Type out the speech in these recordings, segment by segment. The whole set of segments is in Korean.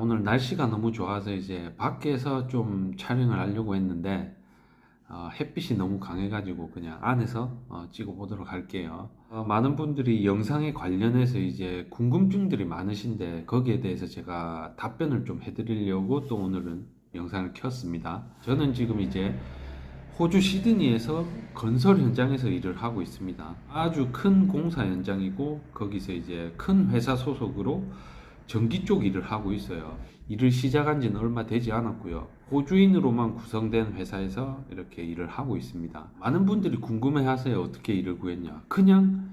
오늘 날씨가 너무 좋아서 이제 밖에서 좀 촬영을 하려고 했는데 햇빛이 너무 강해가지고 그냥 안에서 찍어 보도록 할게요. 많은 분들이 영상에 관련해서 이제 궁금증들이 많으신데 거기에 대해서 제가 답변을 좀 해드리려고 또 오늘은 영상을 켰습니다. 저는 지금 이제 호주 시드니에서 건설 현장에서 일을 하고 있습니다. 아주 큰 공사 현장이고 거기서 이제 큰 회사 소속으로 전기 쪽 일을 하고 있어요. 일을 시작한 지는 얼마 되지 않았고요. 호주인으로만 구성된 회사에서 이렇게 일을 하고 있습니다. 많은 분들이 궁금해 하세요. 어떻게 일을 구했냐? 그냥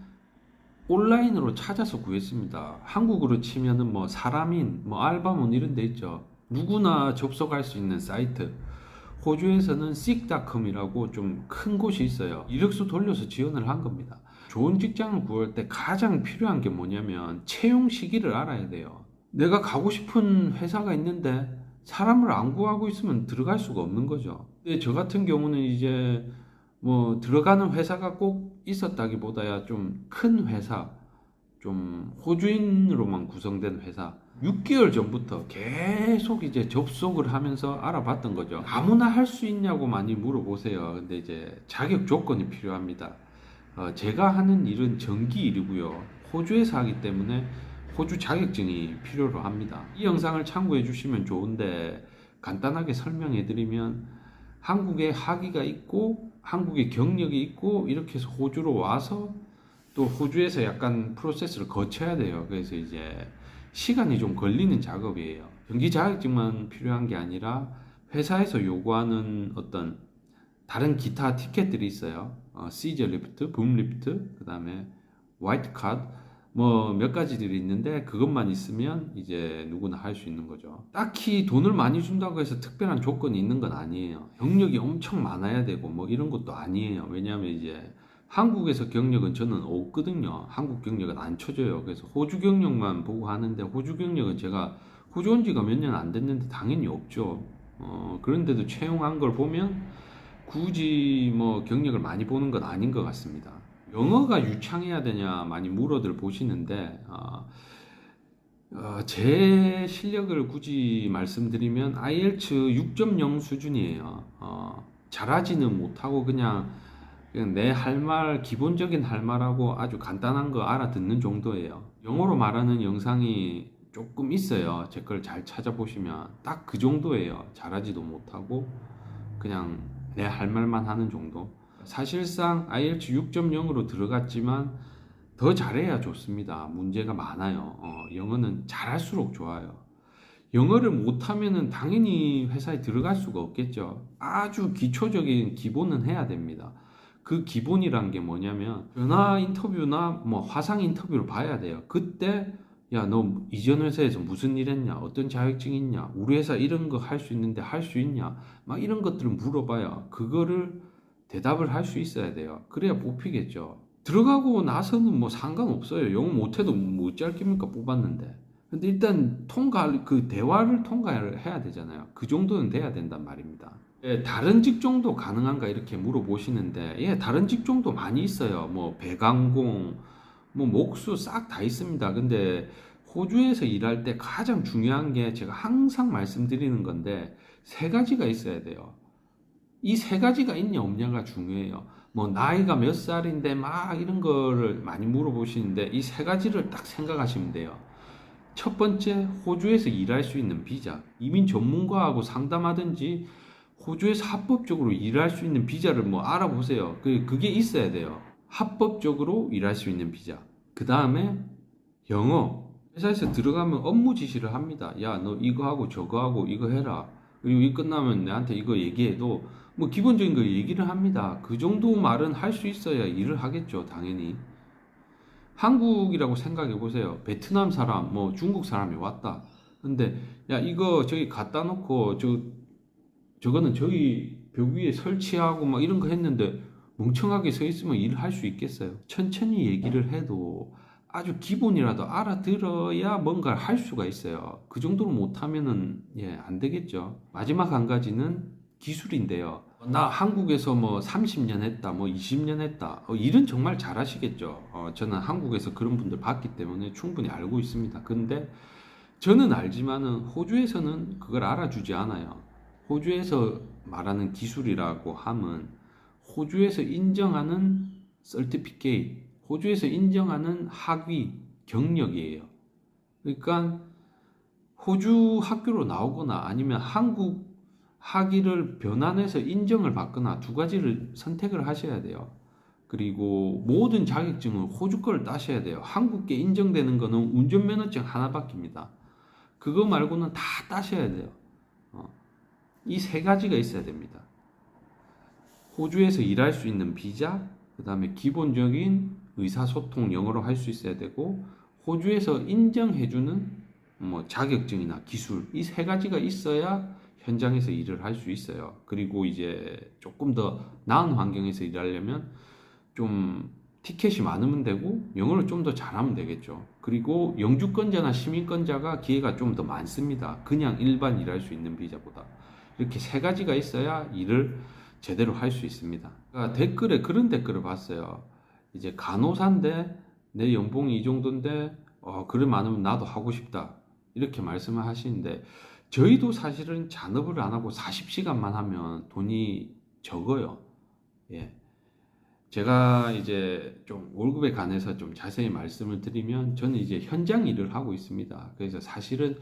온라인으로 찾아서 구했습니다. 한국으로 치면은 뭐 사람인, 뭐 알바몬 이런 데 있죠. 누구나 접속할 수 있는 사이트. 호주에서는 seek.com이라고 좀 큰 곳이 있어요. 이력서 돌려서 지원을 한 겁니다. 좋은 직장을 구할 때 가장 필요한 게 뭐냐면 채용 시기를 알아야 돼요. 내가 가고 싶은 회사가 있는데 사람을 안 구하고 있으면 들어갈 수가 없는 거죠. 근데 저 같은 경우는 이제 뭐 들어가는 회사가 꼭 있었다기보다야 좀 큰 회사, 좀 호주인으로만 구성된 회사 6개월 전부터 계속 이제 접속을 하면서 알아봤던 거죠. 아무나 할 수 있냐고 많이 물어보세요. 근데 이제 자격 조건이 필요합니다. 제가 하는 일은 전기 일이고요. 호주에서 하기 때문에 호주 자격증이 필요로 합니다. 이 영상을 참고해 주시면 좋은데 간단하게 설명해 드리면 한국에 학위가 있고 한국에 경력이 있고 이렇게 해서 호주로 와서 또 호주에서 약간 프로세스를 거쳐야 돼요. 그래서 이제 시간이 좀 걸리는 작업이에요. 전기 자격증만 필요한 게 아니라 회사에서 요구하는 어떤 다른 기타 티켓들이 있어요. 시저 리프트, 붐 리프트, 그 다음에 화이트 카드, 뭐 몇 가지들이 있는데 그것만 있으면 이제 누구나 할 수 있는 거죠. 딱히 돈을 많이 준다고 해서 특별한 조건이 있는 건 아니에요. 경력이 엄청 많아야 되고 뭐 이런 것도 아니에요. 왜냐하면 이제 한국에서 경력은 저는 없거든요. 한국 경력은 안 쳐줘요. 그래서 호주 경력만 보고 하는데 호주 경력은 제가 호주 온 지가 몇 년 안 됐는데 당연히 없죠. 그런데도 채용한 걸 보면 굳이 뭐 경력을 많이 보는 건 아닌 것 같습니다. 영어가 유창해야 되냐 많이 물어들 보시는데 제 실력을 굳이 말씀드리면 IELTS 6.0 수준이에요. 잘하지는 못하고 그냥 내 할 말, 기본적인 할 말하고 아주 간단한 거 알아듣는 정도예요. 영어로 말하는 영상이 조금 있어요. 제 걸 잘 찾아보시면 딱 그 정도예요. 잘하지도 못하고 그냥 내 할 말만 하는 정도. 사실상 IELTS 6.0으로 들어갔지만 더 잘해야 좋습니다. 문제가 많아요. 영어는 잘할수록 좋아요. 영어를 못하면은 당연히 회사에 들어갈 수가 없겠죠. 아주 기초적인 기본은 해야 됩니다. 그 기본이란 게 뭐냐면 전화 인터뷰나 뭐 화상 인터뷰를 봐야 돼요. 그때 야, 너 이전 회사에서 무슨 일 했냐? 어떤 자격증 있냐? 우리 회사 이런 거 할 수 있는데 할 수 있냐? 막 이런 것들을 물어봐요. 그거를 대답을 할 수 있어야 돼요. 그래야 뽑히겠죠. 들어가고 나서는 뭐 상관없어요. 영어 못해도 뭐 어찌할 깁니까? 뽑았는데. 근데 일단 그 대화를 통과를 해야 되잖아요. 그 정도는 돼야 된단 말입니다. 예, 다른 직종도 가능한가 이렇게 물어보시는데, 예, 다른 직종도 많이 있어요. 뭐 배관공, 뭐 목수 싹 다 있습니다. 근데 호주에서 일할 때 가장 중요한 게 제가 항상 말씀드리는 건데 세 가지가 있어야 돼요. 이 세 가지가 있냐 없냐가 중요해요. 뭐 나이가 몇 살인데 막 이런 거를 많이 물어보시는데 이 세 가지를 딱 생각하시면 돼요. 첫 번째, 호주에서 일할 수 있는 비자. 이민 전문가하고 상담하든지 호주에서 합법적으로 일할 수 있는 비자를 뭐 알아보세요. 그게 있어야 돼요. 합법적으로 일할 수 있는 비자. 그 다음에 영어. 회사에서 들어가면 업무 지시를 합니다. 야, 너 이거 하고 저거 하고 이거 해라. 그리고 이 끝나면 내한테 이거 얘기해도 뭐 기본적인 거 얘기를 합니다. 그 정도 말은 할 수 있어야 일을 하겠죠, 당연히. 한국이라고 생각해 보세요. 베트남 사람, 뭐 중국 사람이 왔다. 근데 야, 이거 저기 갖다 놓고 저거는 저기 벽 위에 설치하고 막 이런 거 했는데 멍청하게 서 있으면 일을 할 수 있겠어요? 천천히 얘기를 해도 아주 기본이라도 알아들어야 뭔가를 할 수가 있어요. 그 정도로 못하면은 안 되겠죠. 마지막 한 가지는 기술인데요. 나 한국에서 뭐 30년 했다, 뭐 20년 했다. 일은 정말 잘하시겠죠. 저는 한국에서 그런 분들 봤기 때문에 충분히 알고 있습니다. 근데 저는 알지만은 호주에서는 그걸 알아주지 않아요. 호주에서 말하는 기술이라고 함은 호주에서 인정하는 설티피케이트, 호주에서 인정하는 학위, 경력이에요. 그러니까 호주 학교로 나오거나 아니면 한국 학위를 변환해서 인정을 받거나 두 가지를 선택을 하셔야 돼요. 그리고 모든 자격증은 호주 거를 따셔야 돼요. 한국계 인정되는 거는 운전면허증 하나밖입니다. 그거 말고는 다 따셔야 돼요. 이 세 가지가 있어야 됩니다. 호주에서 일할 수 있는 비자, 그 다음에 기본적인 의사소통 영어로 할 수 있어야 되고, 호주에서 인정해주는 자격증이나 기술, 이 세 가지가 있어야 현장에서 일을 할 수 있어요. 그리고 이제 조금 더 나은 환경에서 일하려면 좀 티켓이 많으면 되고 영어를 좀 더 잘하면 되겠죠. 그리고 영주권자나 시민권자가 기회가 좀 더 많습니다. 그냥 일반 일할 수 있는 비자보다. 이렇게 세 가지가 있어야 일을 제대로 할 수 있습니다. 그러니까 댓글에 그런 댓글을 봤어요. 이제 간호사인데 내 연봉이 이 정도인데 그래 많으면 나도 하고 싶다. 이렇게 말씀을 하시는데 저희도 사실은 잔업을 안 하고 40시간만 하면 돈이 적어요. 예. 제가 이제 좀 월급에 관해서 좀 자세히 말씀을 드리면 저는 이제 현장 일을 하고 있습니다. 그래서 사실은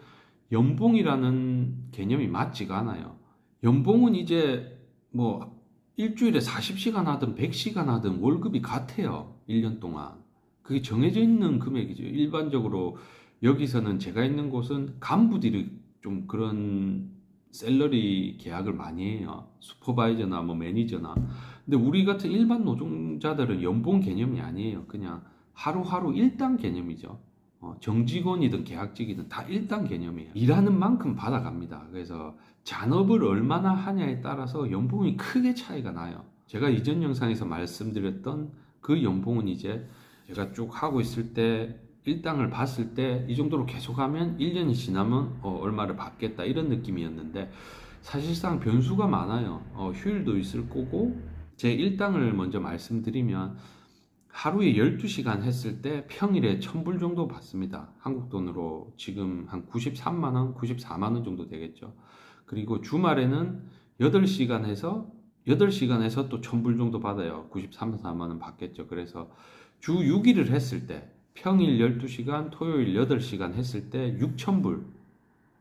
연봉이라는 개념이 맞지가 않아요. 연봉은 이제 뭐 일주일에 40시간 하든 100시간 하든 월급이 같아요. 1년 동안. 그게 정해져 있는 금액이죠. 일반적으로 여기서는 제가 있는 곳은 간부들이 좀 그런 샐러리 계약을 많이 해요. 슈퍼바이저나 뭐 매니저나. 근데 우리 같은 일반 노동자들은 연봉 개념이 아니에요. 그냥 하루하루 일당 개념이죠. 정직원이든 계약직이든 다 일당 개념이에요. 일하는 만큼 받아갑니다. 그래서 잔업을 얼마나 하냐에 따라서 연봉이 크게 차이가 나요. 제가 이전 영상에서 말씀드렸던 그 연봉은 이제 제가 쭉 하고 있을 때 일당을 봤을 때 이 정도로 계속하면 1년이 지나면 얼마를 받겠다 이런 느낌이었는데 사실상 변수가 많아요. 휴일도 있을 거고 제 일당을 먼저 말씀드리면 하루에 12시간 했을 때 평일에 1,000불 정도 받습니다. 한국 돈으로 지금 한 93만원, 94만원 정도 되겠죠. 그리고 주말에는 8시간 해서 또 1,000불 정도 받아요. 93, 4만원 받겠죠. 그래서 주 6일을 했을 때 평일 12시간, 토요일 8시간 했을 때 6,000불.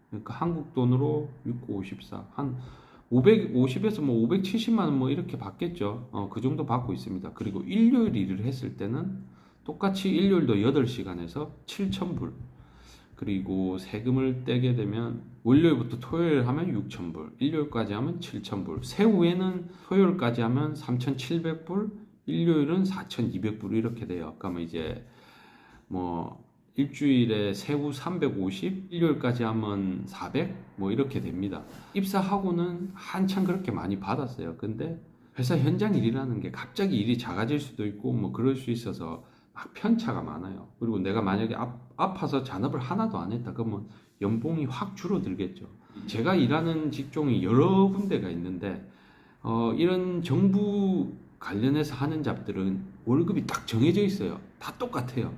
그러니까 한국 돈으로 6, 9, 54, 한 550에서 뭐 570만 원 뭐 이렇게 받겠죠. 그 정도 받고 있습니다. 그리고 일요일 일을 했을 때는 똑같이 일요일도 8시간에서 7,000불. 그리고 세금을 떼게 되면 월요일부터 토요일 하면 6,000불, 일요일까지 하면 7,000불, 세후에는 토요일까지 하면 3,700불, 일요일은 4,200불 이렇게 돼요. 그러면 이제 뭐 일주일에 세후 350, 일요일까지 하면 400, 뭐 이렇게 됩니다. 입사하고는 한참 그렇게 많이 받았어요. 근데 회사 현장 일이라는 게 갑자기 일이 작아질 수도 있고 뭐 그럴 수 있어서 막 편차가 많아요. 그리고 내가 만약에 아파서 잔업을 하나도 안 했다 그러면 연봉이 확 줄어들겠죠. 제가 일하는 직종이 여러 군데가 있는데 이런 정부 관련해서 하는 잡들은 월급이 딱 정해져 있어요. 다 똑같아요.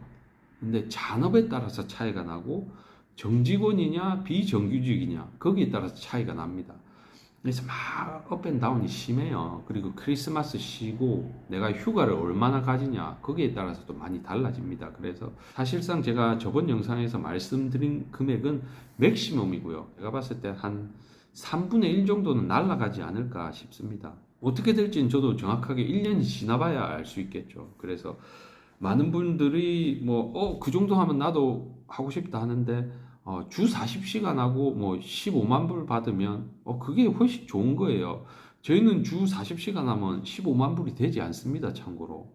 근데 잔업에 따라서 차이가 나고 정직원이냐 비정규직이냐 거기에 따라서 차이가 납니다. 그래서 막 업앤다운이 심해요. 그리고 크리스마스 쉬고 내가 휴가를 얼마나 가지냐 거기에 따라서 또 많이 달라집니다. 그래서 사실상 제가 저번 영상에서 말씀드린 금액은 맥시멈이고요. 제가 봤을 때 한 3분의 1 정도는 날아가지 않을까 싶습니다. 어떻게 될지는 저도 정확하게 1년이 지나봐야 알 수 있겠죠. 그래서 많은 분들이 그 정도 하면 나도 하고 싶다 하는데 주 40시간 하고 뭐 15만 불 받으면 그게 훨씬 좋은 거예요. 저희는 주 40시간 하면 15만 불이 되지 않습니다. 참고로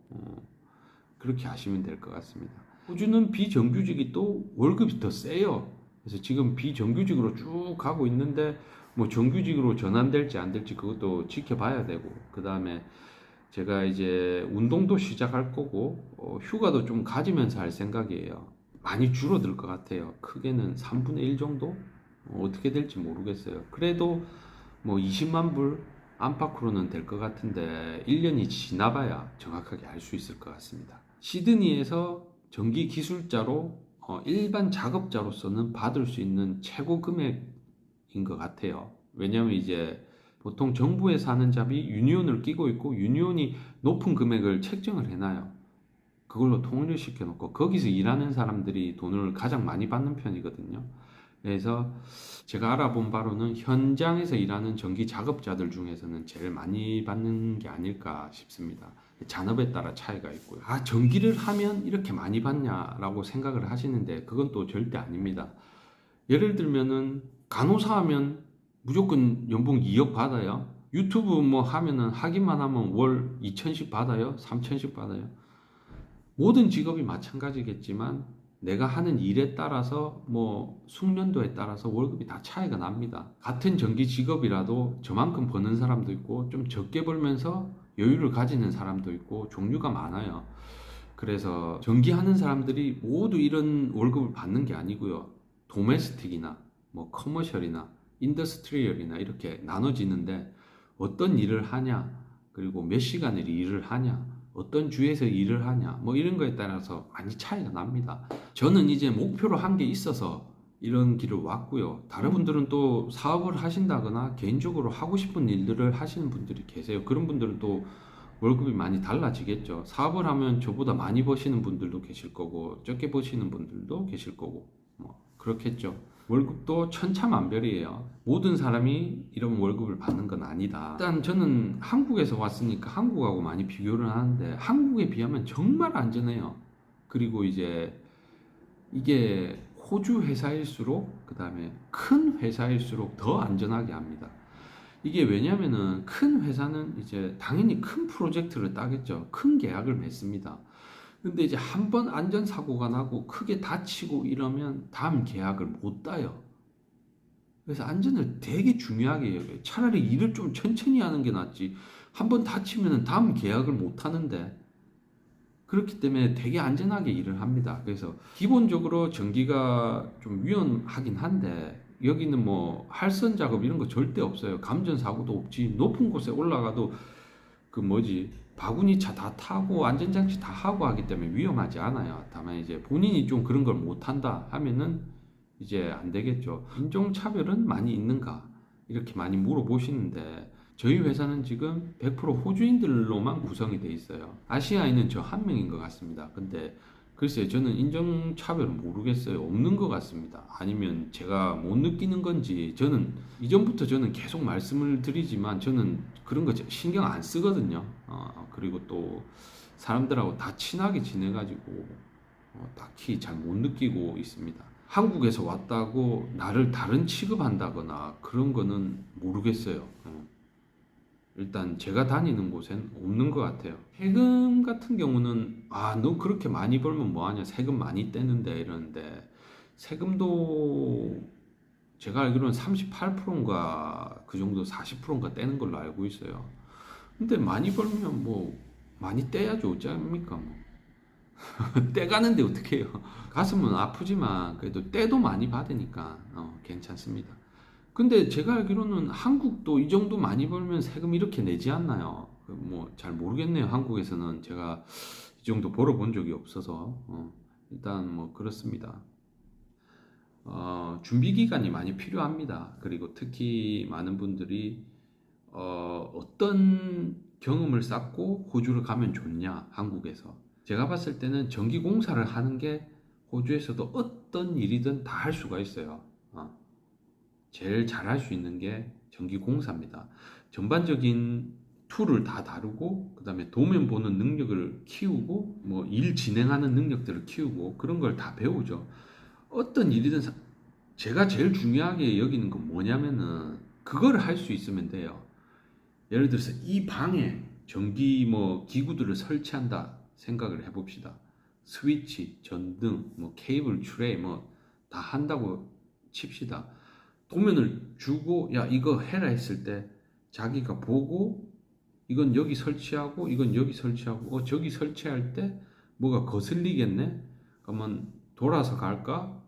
그렇게 하시면 될 것 같습니다. 호주는 비정규직이 또 월급이 더 세요. 그래서 지금 비정규직으로 쭉 가고 있는데 뭐 정규직으로 전환될지 안 될지 그것도 지켜봐야 되고 그 다음에 제가 이제 운동도 시작할 거고 휴가도 좀 가지면서 할 생각이에요. 많이 줄어들 것 같아요. 크게는 3분의 1 정도? 어떻게 될지 모르겠어요. 그래도 뭐 20만 불 안팎으로는 될 것 같은데 1년이 지나봐야 정확하게 알 수 있을 것 같습니다. 시드니에서 전기 기술자로 일반 작업자로서는 받을 수 있는 최고 금액인 것 같아요. 왜냐하면 이제 보통 정부에서 하는 잡이 유니온을 끼고 있고 유니온이 높은 금액을 책정을 해놔요. 그걸로 통일을 시켜놓고 거기서 일하는 사람들이 돈을 가장 많이 받는 편이거든요. 그래서 제가 알아본 바로는 현장에서 일하는 전기 작업자들 중에서는 제일 많이 받는 게 아닐까 싶습니다. 잔업에 따라 차이가 있고요. 아, 전기를 하면 이렇게 많이 받냐라고 생각을 하시는데 그건 또 절대 아닙니다. 예를 들면은 간호사 하면 무조건 연봉 2억 받아요. 유튜브 뭐 하면은 하기만 하면 월 2천씩 받아요. 3천씩 받아요. 모든 직업이 마찬가지겠지만 내가 하는 일에 따라서 뭐 숙련도에 따라서 월급이 다 차이가 납니다. 같은 전기 직업이라도 저만큼 버는 사람도 있고 좀 적게 벌면서 여유를 가지는 사람도 있고 종류가 많아요. 그래서 전기하는 사람들이 모두 이런 월급을 받는 게 아니고요. 도메스틱이나 뭐 커머셜이나 인더스트리얼이나 이렇게 나눠지는데 어떤 일을 하냐, 그리고 몇 시간을 일을 하냐, 어떤 주에서 일을 하냐, 뭐 이런 거에 따라서 많이 차이가 납니다. 저는 이제 목표로 한 게 있어서 이런 길을 왔고요. 다른 분들은 또 사업을 하신다거나 개인적으로 하고 싶은 일들을 하시는 분들이 계세요. 그런 분들은 또 월급이 많이 달라지겠죠. 사업을 하면 저보다 많이 버시는 분들도 계실 거고 적게 버시는 분들도 계실 거고 뭐 그렇겠죠. 월급도 천차만별이에요. 모든 사람이 이런 월급을 받는 건 아니다. 일단 저는 한국에서 왔으니까 한국하고 많이 비교를 하는데 한국에 비하면 정말 안전해요. 그리고 이제 이게 호주 회사일수록 그 다음에 큰 회사일수록 더 안전하게 합니다. 이게 왜냐면은 큰 회사는 이제 당연히 큰 프로젝트를 따겠죠. 큰 계약을 맺습니다. 근데 이제 한 번 안전사고가 나고 크게 다치고 이러면 다음 계약을 못 따요. 그래서 안전을 되게 중요하게 여겨요. 차라리 일을 좀 천천히 하는 게 낫지. 한 번 다치면 다음 계약을 못 하는데 그렇기 때문에 되게 안전하게 일을 합니다. 그래서 기본적으로 전기가 좀 위험하긴 한데 여기는 뭐 할선 작업 이런 거 절대 없어요. 감전 사고도 없지. 높은 곳에 올라가도 그 뭐지 바구니 차 다 타고 안전장치 다 하고 하기 때문에 위험하지 않아요. 다만 이제 본인이 좀 그런 걸 못한다 하면은 이제 안 되겠죠. 인종차별은 많이 있는가 이렇게 많이 물어보시는데 저희 회사는 지금 100% 호주인들로만 구성이 돼 있어요. 아시아인은 저 한 명인 것 같습니다. 근데 글쎄요, 저는 인종차별은 모르겠어요. 없는 것 같습니다. 아니면 제가 못 느끼는 건지, 저는 이전부터 저는 계속 말씀을 드리지만 저는 그런 거 신경 안 쓰거든요. 그리고 또 사람들하고 다 친하게 지내가지고 딱히 잘 못 느끼고 있습니다. 한국에서 왔다고 나를 다른 취급한다거나 그런 거는 모르겠어요. 일단 제가 다니는 곳엔 없는 것 같아요. 세금 같은 경우는 너 그렇게 많이 벌면 뭐하냐 세금 많이 떼는데 이러는데 세금도 제가 알기로는 38%인가 그 정도 40%인가 떼는 걸로 알고 있어요. 근데 많이 벌면 뭐 많이 떼야죠. 어쩌합니까 뭐. 떼가는데 어떻게 해요. 가슴은 아프지만 그래도 떼도 많이 받으니까 괜찮습니다. 근데 제가 알기로는 한국도 이 정도 많이 벌면 세금 이렇게 내지 않나요? 뭐 잘 모르겠네요. 한국에서는 제가 이 정도 벌어본 적이 없어서 일단 뭐 그렇습니다. 준비 기간이 많이 필요합니다. 그리고 특히 많은 분들이 어떤 경험을 쌓고 호주를 가면 좋냐 한국에서 제가 봤을 때는 전기 공사를 하는 게 호주에서도 어떤 일이든 다 할 수가 있어요. 제일 잘할 수 있는 게 전기 공사입니다. 전반적인 툴을 다 다루고 그 다음에 도면 보는 능력을 키우고 뭐 일 진행하는 능력들을 키우고 그런 걸 다 배우죠. 어떤 일이든 제가 제일 중요하게 여기는 건 뭐냐면은 그거를 할 수 있으면 돼요. 예를 들어서 이 방에 전기 뭐 기구들을 설치한다 생각을 해봅시다. 스위치, 전등, 뭐 케이블, 트레이 뭐 다 한다고 칩시다. 도면을 주고 야 이거 해라 했을 때 자기가 보고 이건 여기 설치하고 이건 여기 설치하고 저기 설치할 때 뭐가 거슬리겠네? 그러면 돌아서 갈까?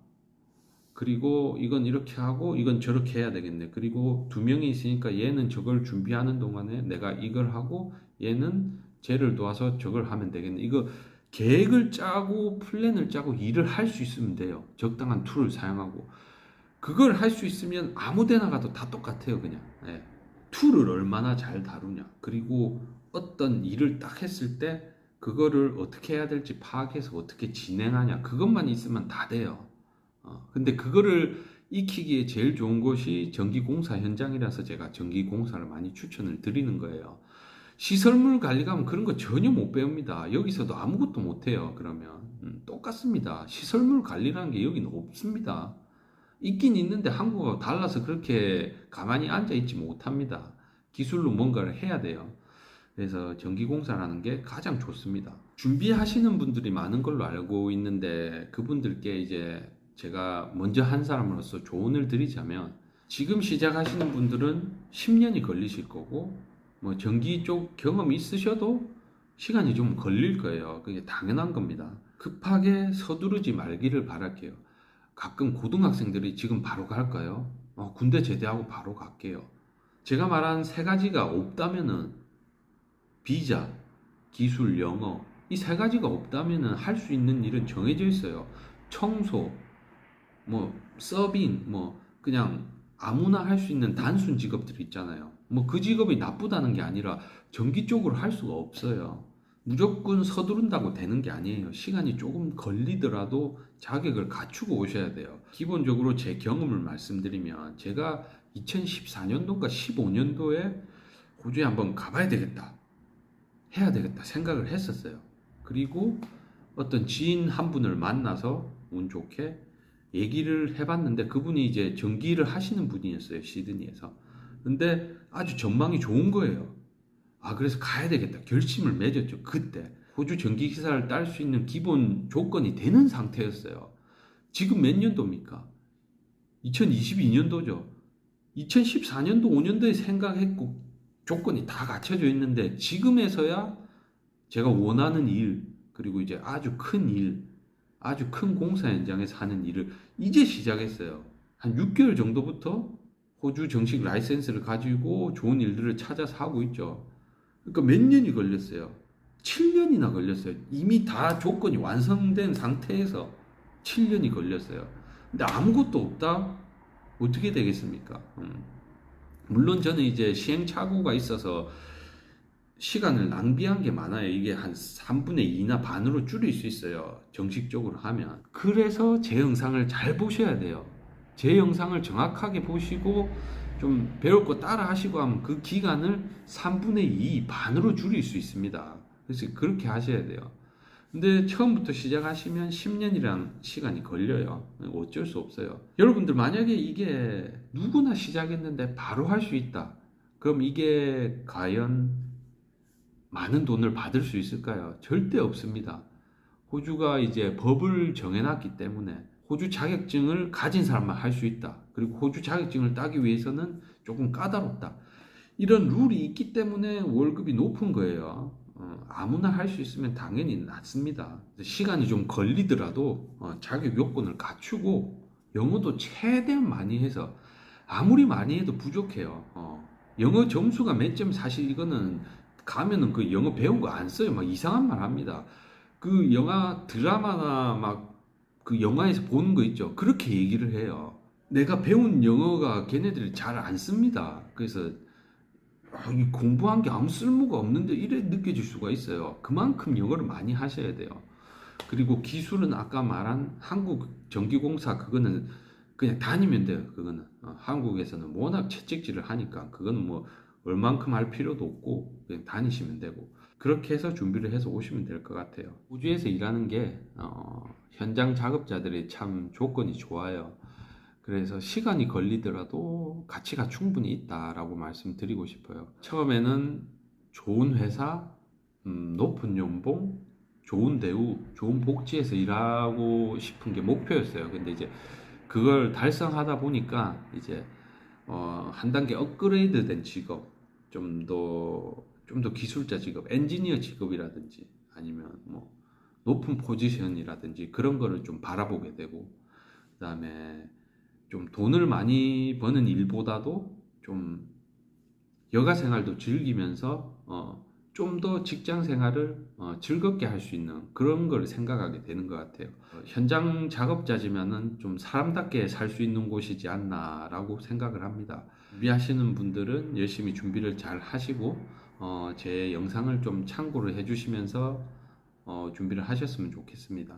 그리고 이건 이렇게 하고 이건 저렇게 해야 되겠네. 그리고 두 명이 있으니까 얘는 저걸 준비하는 동안에 내가 이걸 하고 얘는 쟤를 도와서 저걸 하면 되겠네. 이거 계획을 짜고 플랜을 짜고 일을 할 수 있으면 돼요. 적당한 툴을 사용하고. 그걸 할 수 있으면 아무 데나 가도 다 똑같아요, 그냥. 예. 툴을 얼마나 잘 다루냐. 그리고 어떤 일을 딱 했을 때 그거를 어떻게 해야 될지 파악해서 어떻게 진행하냐. 그것만 있으면 다 돼요. 근데 그거를 익히기에 제일 좋은 곳이 전기공사 현장이라서 제가 전기공사를 많이 추천을 드리는 거예요. 시설물 관리 가면 그런 거 전혀 못 배웁니다. 여기서도 아무것도 못 해요. 그러면 똑같습니다. 시설물 관리라는 게 여기는 없습니다. 있긴 있는데 한국하고 달라서 그렇게 가만히 앉아 있지 못합니다. 기술로 뭔가를 해야 돼요. 그래서 전기공사라는 게 가장 좋습니다. 준비하시는 분들이 많은 걸로 알고 있는데 그분들께 이제 제가 먼저 한 사람으로서 조언을 드리자면 지금 시작하시는 분들은 10년이 걸리실 거고 뭐 전기 쪽 경험이 있으셔도 시간이 좀 걸릴 거예요. 그게 당연한 겁니다. 급하게 서두르지 말기를 바랄게요. 가끔 고등학생들이 지금 바로 갈까요? 군대 제대하고 바로 갈게요. 제가 말한 세 가지가 없다면은 비자, 기술, 영어 이 세 가지가 없다면은 할 수 있는 일은 정해져 있어요. 청소, 뭐 서빙, 뭐 그냥 아무나 할 수 있는 단순 직업들 있잖아요. 뭐 그 직업이 나쁘다는 게 아니라 전기 쪽으로 할 수가 없어요. 무조건 서두른다고 되는 게 아니에요. 시간이 조금 걸리더라도 자격을 갖추고 오셔야 돼요. 기본적으로 제 경험을 말씀드리면 제가 2014년도인가 15년도에 호주에 한번 가봐야 되겠다. 해야 되겠다 생각을 했었어요. 그리고 어떤 지인 한 분을 만나서 운 좋게 얘기를 해봤는데 그분이 이제 전기를 하시는 분이었어요. 시드니에서. 근데 아주 전망이 좋은 거예요. 그래서 가야 되겠다. 결심을 맺었죠. 그때. 호주 전기기사를 딸 수 있는 기본 조건이 되는 상태였어요. 지금 몇 년도입니까? 2022년도죠. 2014년도, 5년도에 생각했고 조건이 다 갖춰져 있는데 지금에서야 제가 원하는 일, 그리고 이제 아주 큰 일, 아주 큰 공사 현장에서 하는 일을 이제 시작했어요. 한 6개월 정도부터 호주 정식 라이센스를 가지고 좋은 일들을 찾아서 하고 있죠. 그러니까 몇 년이 걸렸어요. 7년이나 걸렸어요. 이미 다 조건이 완성된 상태에서 7년이 걸렸어요. 근데 아무것도 없다? 어떻게 되겠습니까? 물론 저는 이제 시행착오가 있어서 시간을 낭비한 게 많아요. 이게 한 3분의 2나 반으로 줄일 수 있어요. 정식적으로 하면. 그래서 제 영상을 잘 보셔야 돼요. 제 영상을 정확하게 보시고 좀 배울 거 따라 하시고 하면 그 기간을 3분의 2 반으로 줄일 수 있습니다. 그래서 그렇게 하셔야 돼요. 근데 처음부터 시작하시면 10년이란 시간이 걸려요. 어쩔 수 없어요. 여러분들 만약에 이게 누구나 시작했는데 바로 할 수 있다. 그럼 이게 과연 많은 돈을 받을 수 있을까요? 절대 없습니다. 호주가 이제 법을 정해놨기 때문에 호주 자격증을 가진 사람만 할 수 있다. 그리고 호주 자격증을 따기 위해서는 조금 까다롭다. 이런 룰이 있기 때문에 월급이 높은 거예요. 아무나 할 수 있으면 당연히 낫습니다. 시간이 좀 걸리더라도 자격 요건을 갖추고 영어도 최대한 많이 해서 아무리 많이 해도 부족해요. 영어 점수가 몇 점 사실 이거는 가면은 그 영어 배운 거 안 써요. 막 이상한 말 합니다. 그 영화 드라마나 막 그 영화에서 보는 거 있죠. 그렇게 얘기를 해요. 내가 배운 영어가 걔네들이 잘 안 씁니다. 그래서 이 공부한 게 아무 쓸모가 없는데 이래 느껴질 수가 있어요. 그만큼 영어를 많이 하셔야 돼요. 그리고 기술은 아까 말한 한국 전기공사 그거는 그냥 다니면 돼요. 그거는 한국에서는 워낙 채찍질을 하니까 그거는 뭐 얼만큼 할 필요도 없고 그냥 다니시면 되고 그렇게 해서 준비를 해서 오시면 될 것 같아요. 호주에서 일하는 게 현장 작업자들이 참 조건이 좋아요. 그래서 시간이 걸리더라도 가치가 충분히 있다라고 말씀드리고 싶어요. 처음에는 좋은 회사, 높은 연봉, 좋은 대우, 좋은 복지에서 일하고 싶은 게 목표였어요. 근데 이제 그걸 달성하다 보니까 이제 한 단계 업그레이드 된 직업, 좀 더 기술자 직업, 엔지니어 직업이라든지 아니면 뭐 높은 포지션이라든지 그런 거를 좀 바라보게 되고 그다음에 좀 돈을 많이 버는 일보다도 좀 여가 생활도 즐기면서 좀 더 직장 생활을 즐겁게 할 수 있는 그런 걸 생각하게 되는 것 같아요. 현장 작업자지만은 좀 사람답게 살 수 있는 곳이지 않나라고 생각을 합니다. 준비하시는 분들은 열심히 준비를 잘 하시고 제 영상을 좀 참고를 해주시면서 준비를 하셨으면 좋겠습니다.